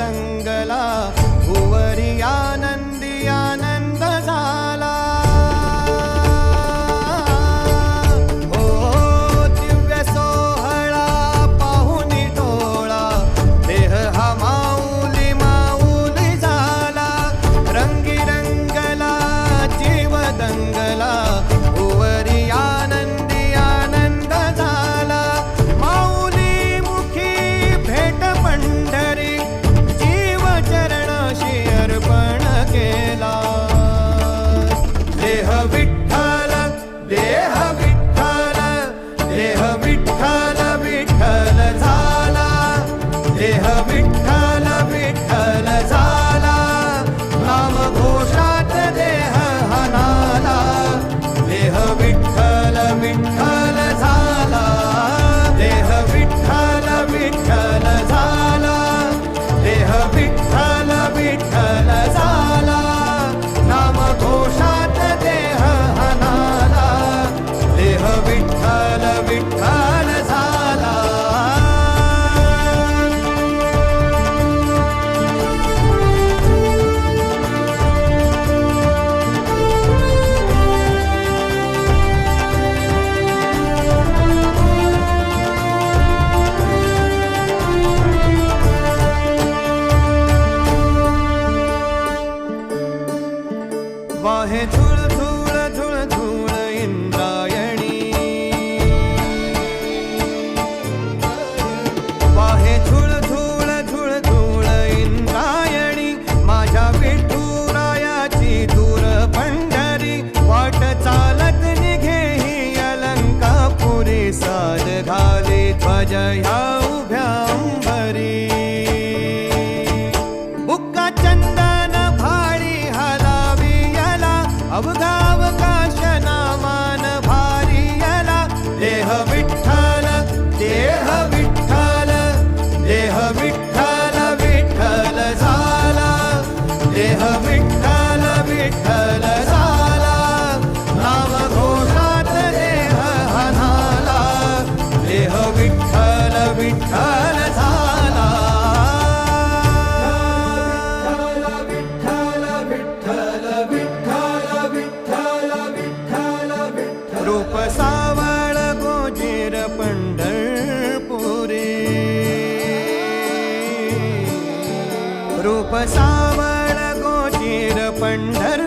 रंगला, भुवरी आनंदी आनंद झाला। हो दिव्य सोहळा पाहुनी डोळा, देह हा माऊली माऊली झाला। रंगी रंगला जीव दंगला, भुवरी आनंदी आनंद झाला। माऊली मुखी भेट पंढरी, जीव चरणाशी अर्पण केला। देह विठ्ठल देह विठ्ठल देह विठ्ठल विठ्ठल झाला। देह विठ्ठल विठ्ठल झाला, नाम घोषात देह हनाला। देह विठ्ठल विठ्ठल झाला, देह विठ्ठल विठ्ठल झाला। देह विठ्ठल विठ्ठल झाला, नाम घोषात देह हनाला। देह विठ्ठल विठ्ठल झाला। वाहे झुळ झुळ झुळ झुळ इंद्रायणी, वाहे झुळ झुळ झुळ झुळ इंद्रायणी। माझ्या विठुरायाची दूर पंढरी, वाट चालत निघे ही अलंकापुरी। साज घाली ध्वज ह्या उभ्या अंबरी, बुक्का चंदन भाळी हलावी याला, अवघावकाश नामान भारी याला। देह विठ्ठल देह विठ्ठल देह विठ्ठल विठ्ठल झाला। देह विठ्ठल विठ्ठल झाला, नाम घोषात देह हनाला। देह विठ्ठल विठ्ठल झाला। विठ्ठल विठ्ठल विठ्ठल विठ्ठल विठ्ठल विठ्ठल। रूप सावळ गोजीर पंढरपुरी, रूप सावळ गोजीर पंढर